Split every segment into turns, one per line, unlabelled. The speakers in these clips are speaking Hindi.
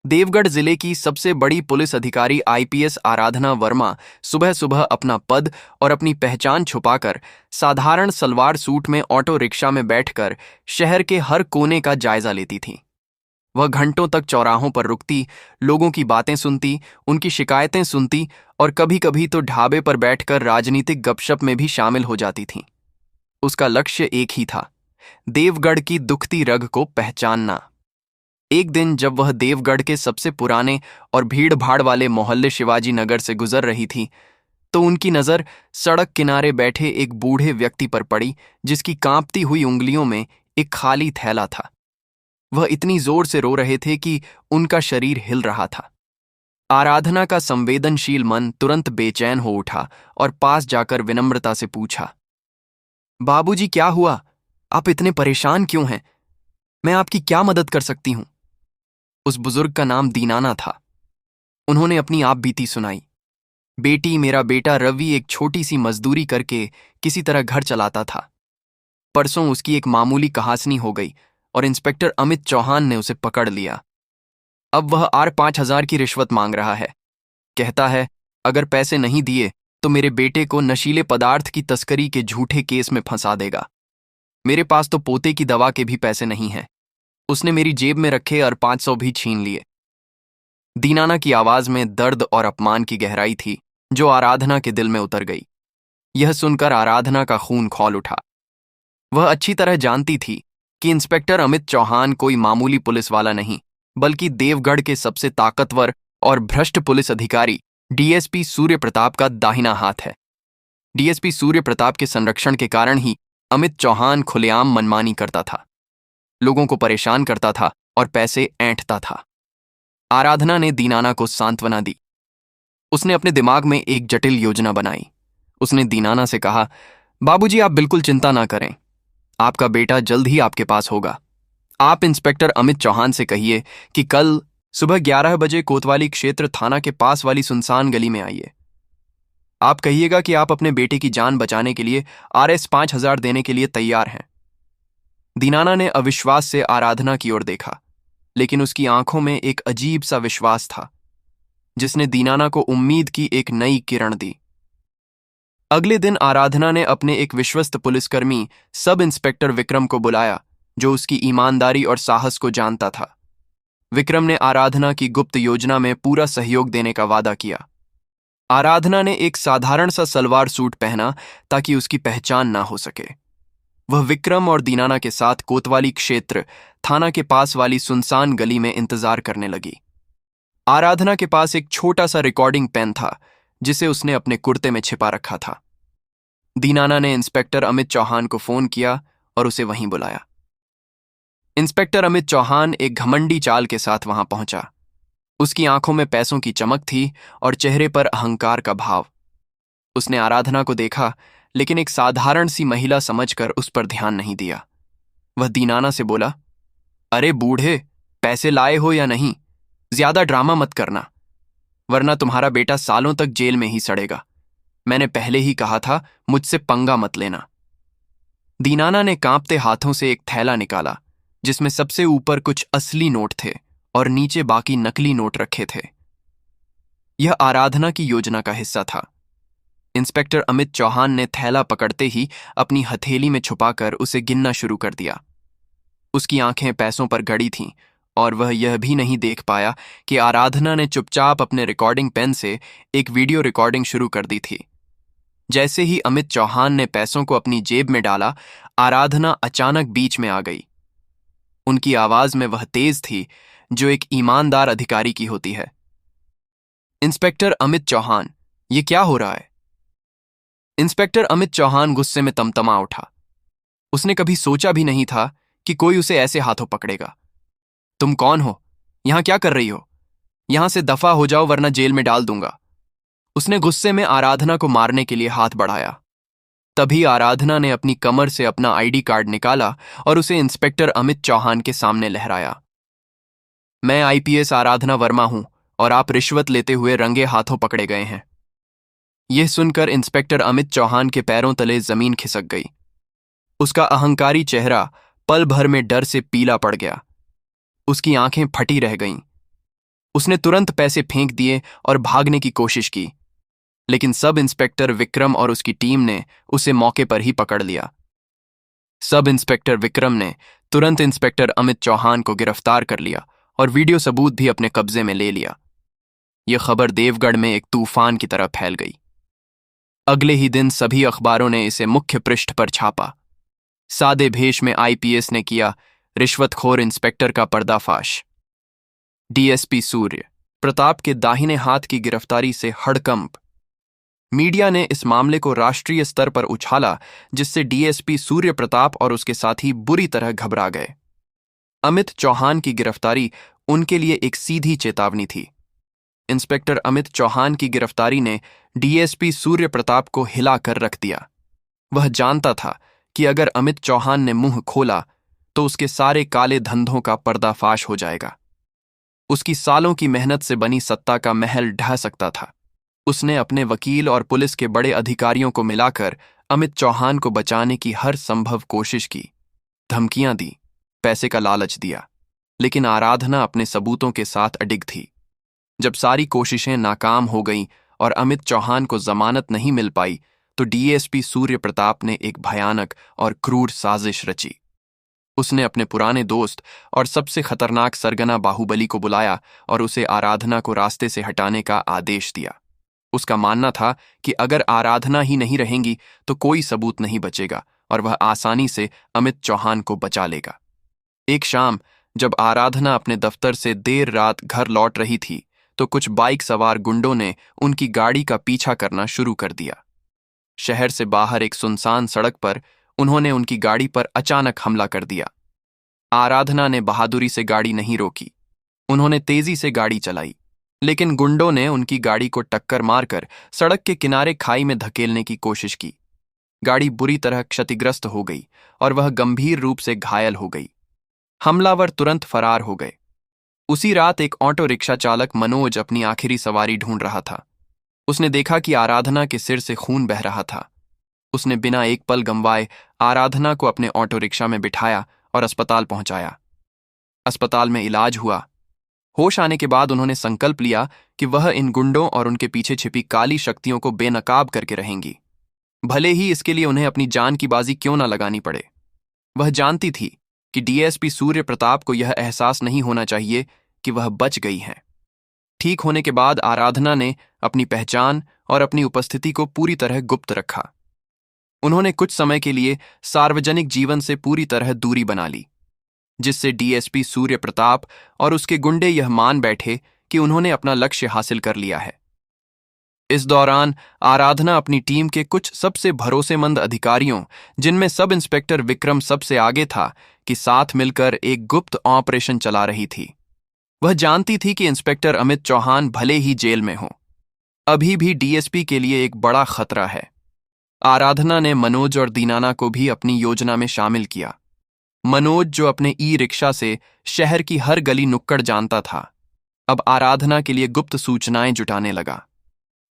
देवगढ़ जिले की सबसे बड़ी पुलिस अधिकारी आईपीएस आराधना वर्मा सुबह सुबह अपना पद और अपनी पहचान छुपाकर साधारण सलवार सूट में ऑटो रिक्शा में बैठकर शहर के हर कोने का जायजा लेती थी। वह घंटों तक चौराहों पर रुकती, लोगों की बातें सुनती, उनकी शिकायतें सुनती और कभी कभी तो ढाबे पर बैठकर राजनीतिक गपशप में भी शामिल हो जाती थी। उसका लक्ष्य एक ही था, देवगढ़ की दुखती रग को पहचानना। एक दिन जब वह देवगढ़ के सबसे पुराने और भीड़ भाड़ वाले मोहल्ले शिवाजी नगर से गुजर रही थी, तो उनकी नज़र सड़क किनारे बैठे एक बूढ़े व्यक्ति पर पड़ी जिसकी कांपती हुई उंगलियों में एक खाली थैला था। वह इतनी जोर से रो रहे थे कि उनका शरीर हिल रहा था। आराधना का संवेदनशील मन तुरंत बेचैन हो उठा और पास जाकर विनम्रता से पूछा, बाबूजी क्या हुआ? आप इतने परेशान क्यों हैं? मैं आपकी क्या मदद कर सकती हूं? उस बुजुर्ग का नाम दीनाना था। उन्होंने अपनी आप बीती सुनाई। बेटी, मेरा बेटा रवि एक छोटी सी मजदूरी करके किसी तरह घर चलाता था। परसों उसकी एक मामूली कहासनी हो गई और इंस्पेक्टर अमित चौहान ने उसे पकड़ लिया। अब वह 5,000 की रिश्वत मांग रहा है। कहता है अगर पैसे नहीं दिए तो मेरे बेटे को नशीले पदार्थ की तस्करी के झूठे केस में फंसा देगा। मेरे पास तो पोते की दवा के भी पैसे नहीं हैं। उसने मेरी जेब में रखे और 500 भी छीन लिए। दीनाना की आवाज में दर्द और अपमान की गहराई थी जो आराधना के दिल में उतर गई। यह सुनकर आराधना का खून खौल उठा। वह अच्छी तरह जानती थी कि इंस्पेक्टर अमित चौहान कोई मामूली पुलिस वाला नहीं, बल्कि देवगढ़ के सबसे ताकतवर और भ्रष्ट पुलिस अधिकारी डीएसपी सूर्य प्रताप का दाहिना हाथ है। डीएसपी सूर्य प्रताप के संरक्षण के कारण ही अमित चौहान खुलेआम मनमानी करता था, लोगों को परेशान करता था और पैसे ऐंठता था। आराधना ने दीनाना को सांत्वना दी। उसने अपने दिमाग में एक जटिल योजना बनाई। उसने दीनाना से कहा, बाबूजी आप बिल्कुल चिंता ना करें, आपका बेटा जल्द ही आपके पास होगा। आप इंस्पेक्टर अमित चौहान से कहिए कि कल सुबह 11 बजे कोतवाली क्षेत्र थाना के पास वाली सुनसान गली में आइए। आप कहिएगा कि आप अपने बेटे की जान बचाने के लिए RS 5,000 देने के लिए तैयार हैं। दीनाना ने अविश्वास से आराधना की ओर देखा, लेकिन उसकी आंखों में एक अजीब सा विश्वास था जिसने दीनाना को उम्मीद की एक नई किरण दी। अगले दिन आराधना ने अपने एक विश्वस्त पुलिसकर्मी सब इंस्पेक्टर विक्रम को बुलाया जो उसकी ईमानदारी और साहस को जानता था। विक्रम ने आराधना की गुप्त योजना में पूरा सहयोग देने का वादा किया। आराधना ने एक साधारण सा सलवार सूट पहना ताकि उसकी पहचान ना हो सके। वह विक्रम और दीनाना के साथ कोतवाली क्षेत्र थाना के पास वाली सुनसान गली में इंतजार करने लगी। आराधना के पास एक छोटा सा रिकॉर्डिंग पेन था जिसे उसने अपने कुर्ते में छिपा रखा था। दीनाना ने इंस्पेक्टर अमित चौहान को फोन किया और उसे वहीं बुलाया। इंस्पेक्टर अमित चौहान एक घमंडी चाल के साथ वहां पहुंचा। उसकी आंखों में पैसों की चमक थी और चेहरे पर अहंकार का भाव। उसने आराधना को देखा, लेकिन एक साधारण सी महिला समझकर उस पर ध्यान नहीं दिया। वह दीनाना से बोला, अरे बूढ़े, पैसे लाए हो या नहीं? ज्यादा ड्रामा मत करना, वरना तुम्हारा बेटा सालों तक जेल में ही सड़ेगा। मैंने पहले ही कहा था, मुझसे पंगा मत लेना। दीनाना ने कांपते हाथों से एक थैला निकाला जिसमें सबसे ऊपर कुछ असली नोट थे और नीचे बाकी नकली नोट रखे थे। यह आराधना की योजना का हिस्सा था। इंस्पेक्टर अमित चौहान ने थैला पकड़ते ही अपनी हथेली में छुपाकर उसे गिनना शुरू कर दिया। उसकी आंखें पैसों पर गड़ी थीं और वह यह भी नहीं देख पाया कि आराधना ने चुपचाप अपने रिकॉर्डिंग पेन से एक वीडियो रिकॉर्डिंग शुरू कर दी थी। जैसे ही अमित चौहान ने पैसों को अपनी जेब में डाला, आराधना अचानक बीच में आ गई। उनकी आवाज में वह तेज थी जो एक ईमानदार अधिकारी की होती है। इंस्पेक्टर अमित चौहान, ये क्या हो रहा है? इंस्पेक्टर अमित चौहान गुस्से में तमतमा उठा। उसने कभी सोचा भी नहीं था कि कोई उसे ऐसे हाथों पकड़ेगा। तुम कौन हो? यहां क्या कर रही हो? यहां से दफा हो जाओ वरना जेल में डाल दूंगा। उसने गुस्से में आराधना को मारने के लिए हाथ बढ़ाया। तभी आराधना ने अपनी कमर से अपना आईडी कार्ड निकाला और उसे इंस्पेक्टर अमित चौहान के सामने लहराया। मैं आईपीएस आराधना वर्मा हूं और आप रिश्वत लेते हुए रंगे हाथों पकड़े गए हैं। यह सुनकर इंस्पेक्टर अमित चौहान के पैरों तले जमीन खिसक गई। उसका अहंकारी चेहरा पल भर में डर से पीला पड़ गया। उसकी आंखें फटी रह गईं। उसने तुरंत पैसे फेंक दिए और भागने की कोशिश की, लेकिन सब इंस्पेक्टर विक्रम और उसकी टीम ने उसे मौके पर ही पकड़ लिया। सब इंस्पेक्टर विक्रम ने तुरंत इंस्पेक्टर अमित चौहान को गिरफ्तार कर लिया और वीडियो सबूत भी अपने कब्जे में ले लिया। यह खबर देवगढ़ में एक तूफान की तरह फैल गई। अगले ही दिन सभी अखबारों ने इसे मुख्य पृष्ठ पर छापा। सादे भेष में आईपीएस ने किया रिश्वतखोर इंस्पेक्टर का पर्दाफाश। डीएसपी सूर्य प्रताप के दाहिने हाथ की गिरफ्तारी से हड़कंप। मीडिया ने इस मामले को राष्ट्रीय स्तर पर उछाला, जिससे डीएसपी सूर्य प्रताप और उसके साथी बुरी तरह घबरा गए। अमित चौहान की गिरफ्तारी उनके लिए एक सीधी चेतावनी थी। इंस्पेक्टर अमित चौहान की गिरफ्तारी ने डीएसपी सूर्य प्रताप को हिला कर रख दिया। वह जानता था कि अगर अमित चौहान ने मुंह खोला तो उसके सारे काले धंधों का पर्दाफाश हो जाएगा। उसकी सालों की मेहनत से बनी सत्ता का महल ढह सकता था। उसने अपने वकील और पुलिस के बड़े अधिकारियों को मिलाकर अमित चौहान को बचाने की हर संभव कोशिश की, धमकियां दी, पैसे का लालच दिया, लेकिन आराधना अपने सबूतों के साथ अडिग थी। जब सारी कोशिशें नाकाम हो गईं और अमित चौहान को जमानत नहीं मिल पाई, तो डीएसपी सूर्य प्रताप ने एक भयानक और क्रूर साजिश रची। उसने अपने पुराने दोस्त और सबसे खतरनाक सरगना बाहुबली को बुलाया और उसे आराधना को रास्ते से हटाने का आदेश दिया। उसका मानना था कि अगर आराधना ही नहीं रहेंगी तो कोई सबूत नहीं बचेगा और वह आसानी से अमित चौहान को बचा लेगा। एक शाम जब आराधना अपने दफ्तर से देर रात घर लौट रही थी, तो कुछ बाइक सवार गुंडों ने उनकी गाड़ी का पीछा करना शुरू कर दिया। शहर से बाहर एक सुनसान सड़क पर उन्होंने उनकी गाड़ी पर अचानक हमला कर दिया। आराधना ने बहादुरी से गाड़ी नहीं रोकी। उन्होंने तेजी से गाड़ी चलाई, लेकिन गुंडों ने उनकी गाड़ी को टक्कर मारकर सड़क के किनारे खाई में धकेलने की कोशिश की। गाड़ी बुरी तरह क्षतिग्रस्त हो गई और वह गंभीर रूप से घायल हो गई। हमलावर तुरंत फरार हो गए। उसी रात एक ऑटो रिक्शा चालक मनोज अपनी आखिरी सवारी ढूंढ रहा था। उसने देखा कि आराधना के सिर से खून बह रहा था। उसने बिना एक पल गंवाए आराधना को अपने ऑटो रिक्शा में बिठाया और अस्पताल पहुंचाया। अस्पताल में इलाज हुआ। होश आने के बाद उन्होंने संकल्प लिया कि वह इन गुंडों और उनके पीछे छिपी काली शक्तियों को बेनकाब करके रहेंगी, भले ही इसके लिए उन्हें अपनी जान की बाजी क्यों न लगानी पड़े। वह जानती थी कि डीएसपी सूर्य प्रताप को यह एहसास नहीं होना चाहिए कि वह बच गई हैं। ठीक होने के बाद आराधना ने अपनी पहचान और अपनी उपस्थिति को पूरी तरह गुप्त रखा। उन्होंने कुछ समय के लिए सार्वजनिक जीवन से पूरी तरह दूरी बना ली, जिससे डीएसपी सूर्य प्रताप और उसके गुंडे यह मान बैठे कि उन्होंने अपना लक्ष्य हासिल कर लिया है। इस दौरान आराधना अपनी टीम के कुछ सबसे भरोसेमंद अधिकारियों, जिनमें सब इंस्पेक्टर विक्रम सबसे आगे था, कि साथ मिलकर एक गुप्त ऑपरेशन चला रही थी। वह जानती थी कि इंस्पेक्टर अमित चौहान भले ही जेल में हो, अभी भी डीएसपी के लिए एक बड़ा खतरा है। आराधना ने मनोज और दीनाना को भी अपनी योजना में शामिल किया। मनोज, जो अपने ई रिक्शा से शहर की हर गली नुक्कड़ जानता था, अब आराधना के लिए गुप्त सूचनाएं जुटाने लगा।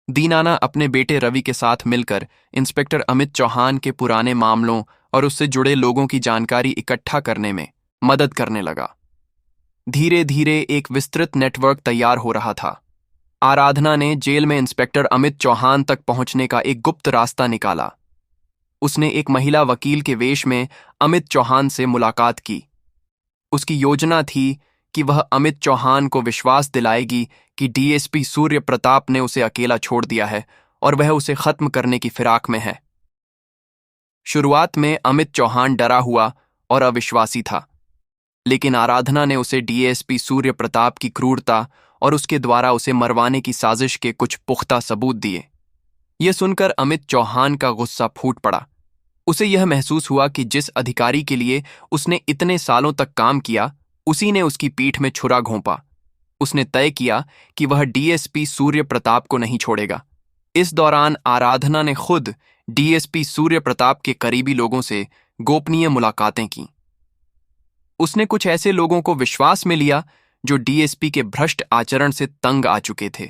दीनाना अपने बेटे रवि के साथ मिलकर इंस्पेक्टर अमित चौहान के पुराने मामलों और उससे जुड़े लोगों की जानकारी इकट्ठा करने में मदद करने लगा। धीरे धीरे एक विस्तृत नेटवर्क तैयार हो रहा था। आराधना ने जेल में इंस्पेक्टर अमित चौहान तक पहुंचने का एक गुप्त रास्ता निकाला। उसने एक महिला वकील के वेश में अमित चौहान से मुलाकात की। उसकी योजना थी कि वह अमित चौहान को विश्वास दिलाएगी कि डीएसपी सूर्य प्रताप ने उसे अकेला छोड़ दिया है और वह उसे खत्म करने की फिराक में है। शुरुआत में अमित चौहान डरा हुआ और अविश्वासी था, लेकिन आराधना ने उसे डीएसपी सूर्य प्रताप की क्रूरता और उसके द्वारा उसे मरवाने की साजिश के कुछ पुख्ता सबूत दिए। यह सुनकर अमित चौहान का गुस्सा फूट पड़ा। उसे यह महसूस हुआ कि जिस अधिकारी के लिए उसने इतने सालों तक काम किया, उसी ने उसकी पीठ में छुरा घोंपा। उसने तय किया कि वह डीएसपी सूर्य प्रताप को नहीं छोड़ेगा। इस दौरान आराधना ने खुद डीएसपी सूर्य प्रताप के करीबी लोगों से गोपनीय मुलाकातें की। उसने कुछ ऐसे लोगों को विश्वास में लिया जो डीएसपी के भ्रष्ट आचरण से तंग आ चुके थे,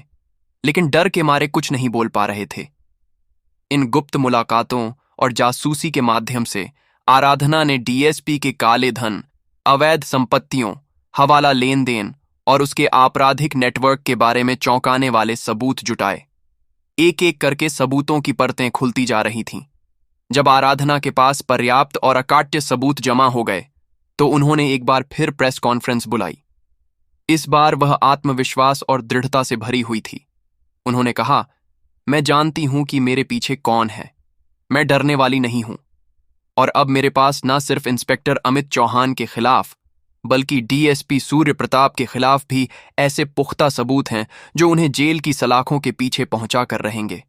लेकिन डर के मारे कुछ नहीं बोल पा रहे थे। इन गुप्त मुलाकातों और जासूसी के माध्यम से आराधना ने डीएसपी के काले धन, अवैध संपत्तियों, हवाला लेन देन और उसके आपराधिक नेटवर्क के बारे में चौंकाने वाले सबूत जुटाए। एक एक करके सबूतों की परतें खुलती जा रही थीं। जब आराधना के पास पर्याप्त और अकाट्य सबूत जमा हो गए तो उन्होंने एक बार फिर प्रेस कॉन्फ्रेंस बुलाई। इस बार वह आत्मविश्वास और दृढ़ता से भरी हुई थी। उन्होंने कहा, मैं जानती हूं कि मेरे पीछे कौन है। मैं डरने वाली नहीं हूं। और अब मेरे पास न सिर्फ इंस्पेक्टर अमित चौहान के खिलाफ बल्कि डीएसपी सूर्य प्रताप के खिलाफ भी ऐसे पुख्ता सबूत हैं जो उन्हें जेल की सलाखों के पीछे पहुंचा कर रहेंगे।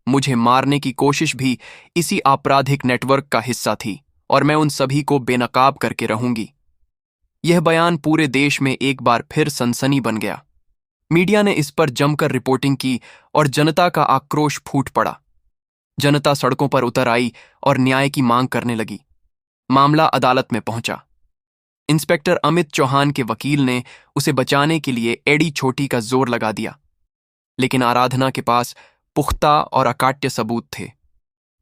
मुझे मारने की कोशिश भी इसी आपराधिक नेटवर्क का हिस्सा थी और मैं उन सभी को बेनकाब करके रहूंगी। यह बयान पूरे देश में एक बार फिर सनसनी बन गया। मीडिया ने इस पर जमकर रिपोर्टिंग की और जनता का आक्रोश फूट पड़ा। जनता सड़कों पर उतर आई और न्याय की मांग करने लगी। मामला अदालत में पहुंचा। इंस्पेक्टर अमित चौहान के वकील ने उसे बचाने के लिए एड़ी छोटी का जोर लगा दिया, लेकिन आराधना के पास पुख्ता और अकाट्य सबूत थे।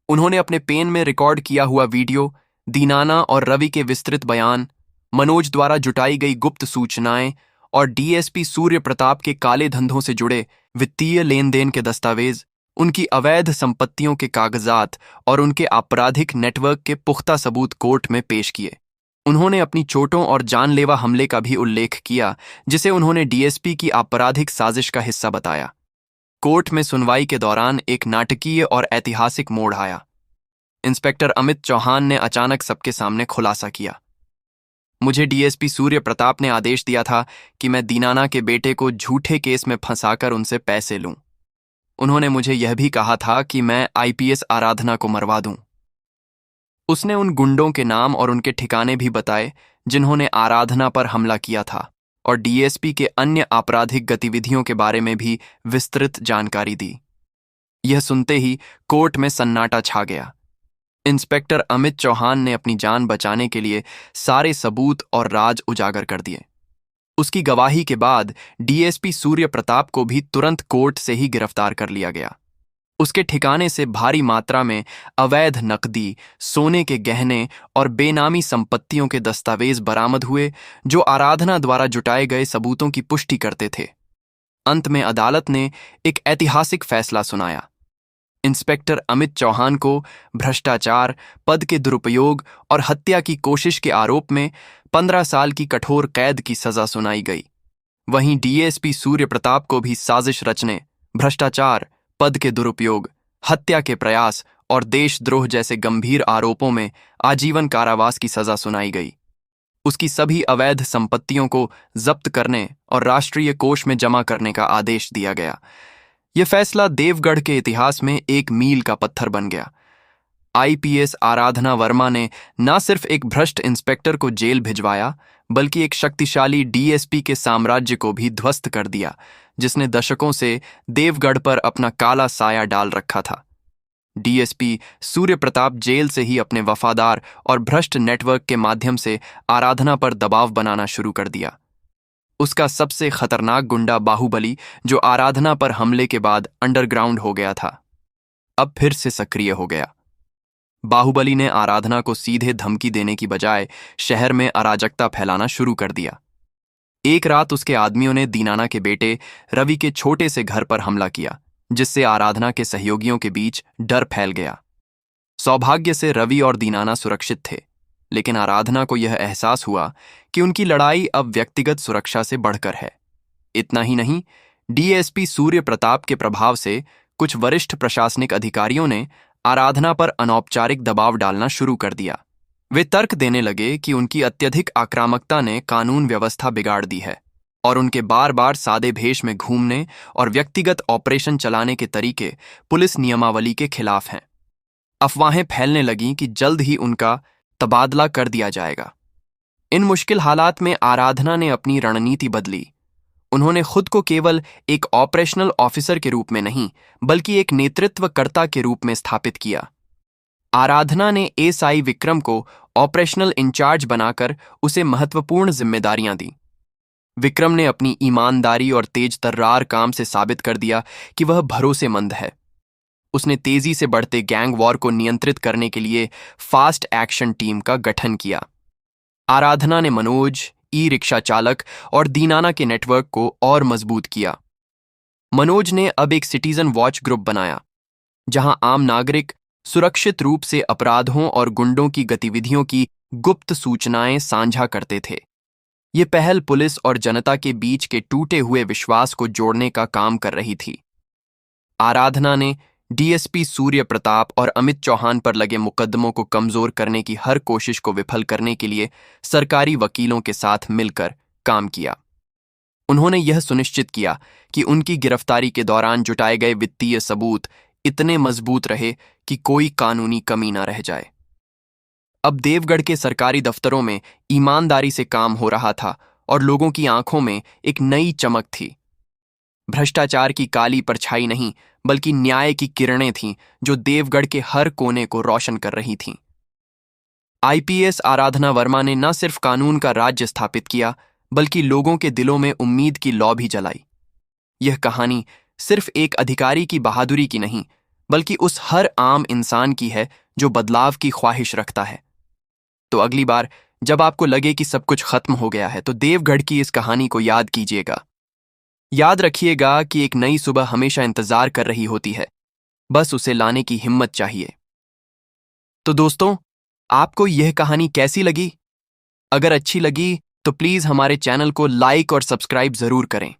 उन्होंने अपने पेन में रिकॉर्ड किया हुआ वीडियो, दीनाना और रवि के विस्तृत बयान, मनोज द्वारा जुटाई गई गुप्त सूचनाएं और डीएसपी सूर्य प्रताप के काले धंधों से जुड़े वित्तीय लेन देन के दस्तावेज, उनकी अवैध संपत्तियों के कागजात और उनके आपराधिक नेटवर्क के पुख्ता सबूत कोर्ट में पेश किए। उन्होंने अपनी चोटों और जानलेवा हमले का भी उल्लेख किया, जिसे उन्होंने डीएसपी की आपराधिक साजिश का हिस्सा बताया। कोर्ट में सुनवाई के दौरान एक नाटकीय और ऐतिहासिक मोड़ आया। इंस्पेक्टर अमित चौहान ने अचानक सबके सामने खुलासा किया, मुझे डीएसपी सूर्य प्रताप ने आदेश दिया था कि मैं दीनाना के बेटे को झूठे केस में फंसाकर उनसे पैसे लूं। उन्होंने मुझे यह भी कहा था कि मैं आईपीएस आराधना को मरवा दूं। उसने उन गुंडों के नाम और उनके ठिकाने भी बताए जिन्होंने आराधना पर हमला किया था और डीएसपी के अन्य आपराधिक गतिविधियों के बारे में भी विस्तृत जानकारी दी। यह सुनते ही कोर्ट में सन्नाटा छा गया। इंस्पेक्टर अमित चौहान ने अपनी जान बचाने के लिए सारे सबूत और राज उजागर कर दिए। उसकी गवाही के बाद डीएसपी सूर्य प्रताप को भी तुरंत कोर्ट से ही गिरफ्तार कर लिया गया। उसके ठिकाने से भारी मात्रा में अवैध नकदी, सोने के गहने और बेनामी संपत्तियों के दस्तावेज बरामद हुए जो आराधना द्वारा जुटाए गए सबूतों की पुष्टि करते थे। अंत में अदालत ने एक ऐतिहासिक फैसला सुनाया। इंस्पेक्टर अमित चौहान को भ्रष्टाचार, पद के दुरुपयोग और हत्या की कोशिश के आरोप में 15 साल की कठोर कैद की सजा सुनाई गई। वहीं डीएसपी सूर्य प्रताप को भी साजिश रचने, भ्रष्टाचार, पद के दुरुपयोग, हत्या के प्रयास और देशद्रोह जैसे गंभीर आरोपों में आजीवन कारावास की सजा सुनाई गई। उसकी सभी अवैध संपत्तियों को जब्त करने और राष्ट्रीय कोष में जमा करने का आदेश दिया गया। यह फैसला देवगढ़ के इतिहास में एक मील का पत्थर बन गया। आईपीएस आराधना वर्मा ने न सिर्फ एक भ्रष्ट इंस्पेक्टर को जेल भिजवाया, बल्कि एक शक्तिशाली डीएसपी के साम्राज्य को भी ध्वस्त कर दिया, जिसने दशकों से देवगढ़ पर अपना काला साया डाल रखा था। डीएसपी सूर्य प्रताप जेल से ही अपने वफादार और भ्रष्ट नेटवर्क के माध्यम से आराधना पर दबाव बनाना शुरू कर दिया। उसका सबसे खतरनाक गुंडा बाहुबली, जो आराधना पर हमले के बाद अंडरग्राउंड हो गया था, अब फिर से सक्रिय हो गया। बाहुबली ने आराधना को सीधे धमकी देने की बजाय शहर में अराजकता फैलाना शुरू कर दिया। एक रात उसके आदमियों ने दीनाना के बेटे रवि के छोटे से घर पर हमला किया, जिससे आराधना के सहयोगियों के बीच डर फैल गया। सौभाग्य से रवि और दीनाना सुरक्षित थे, लेकिन आराधना को यह एहसास हुआ कि उनकी लड़ाई अब व्यक्तिगत सुरक्षा से बढ़कर है। इतना ही नहीं, डीएसपी सूर्य प्रताप के प्रभाव से कुछ वरिष्ठ प्रशासनिक अधिकारियों ने आराधना पर अनौपचारिक दबाव डालना शुरू कर दिया। वे तर्क देने लगे कि उनकी अत्यधिक आक्रामकता ने कानून व्यवस्था बिगाड़ दी है और उनके बार बार सादे भेष में घूमने और व्यक्तिगत ऑपरेशन चलाने के तरीके पुलिस नियमावली के खिलाफ हैं। अफवाहें फैलने लगीं कि जल्द ही उनका तबादला कर दिया जाएगा। इन मुश्किल हालात में आराधना ने अपनी रणनीति बदली। उन्होंने खुद को केवल एक ऑपरेशनल ऑफिसर के रूप में नहीं, बल्कि एक नेतृत्वकर्ता के रूप में स्थापित किया। आराधना ने एसआई विक्रम को ऑपरेशनल इंचार्ज बनाकर उसे महत्वपूर्ण जिम्मेदारियां दी। विक्रम ने अपनी ईमानदारी और तेज तर्रार काम से साबित कर दिया कि वह भरोसेमंद है। उसने तेजी से बढ़ते गैंग वॉर को नियंत्रित करने के लिए फास्ट एक्शन टीम का गठन किया। आराधना ने मनोज, ई रिक्शा चालक और दीनाना के नेटवर्क को और मजबूत किया। मनोज ने अब एक सिटीजन वॉच ग्रुप बनाया, जहां आम नागरिक सुरक्षित रूप से अपराधों और गुंडों की गतिविधियों की गुप्त सूचनाएं साझा करते थे। ये पहल पुलिस और जनता के बीच के टूटे हुए विश्वास को जोड़ने का काम कर रही थी। आराधना ने डीएसपी सूर्य प्रताप और अमित चौहान पर लगे मुकदमों को कमजोर करने की हर कोशिश को विफल करने के लिए सरकारी वकीलों के साथ मिलकर काम किया। उन्होंने यह सुनिश्चित किया कि उनकी गिरफ्तारी के दौरान जुटाए गए वित्तीय सबूत इतने मजबूत रहे कि कोई कानूनी कमी न रह जाए। अब देवगढ़ के सरकारी दफ्तरों में ईमानदारी से काम हो रहा था और लोगों की आंखों में एक नई चमक थी। भ्रष्टाचार की काली परछाई नहीं, बल्कि न्याय की किरणें थीं जो देवगढ़ के हर कोने को रोशन कर रही थीं। आईपीएस आराधना वर्मा ने न सिर्फ कानून का राज्य स्थापित किया, बल्कि लोगों के दिलों में उम्मीद की लौ भी जलाई। यह कहानी सिर्फ एक अधिकारी की बहादुरी की नहीं, बल्कि उस हर आम इंसान की है जो बदलाव की ख्वाहिश रखता है। तो अगली बार जब आपको लगे कि सब कुछ खत्म हो गया है, तो देवगढ़ की इस कहानी को याद कीजिएगा। याद रखिएगा कि एक नई सुबह हमेशा इंतजार कर रही होती है, बस उसे लाने की हिम्मत चाहिए। तो दोस्तों, आपको यह कहानी कैसी लगी? अगर अच्छी लगी तो प्लीज हमारे चैनल को लाइक और सब्सक्राइब जरूर करें।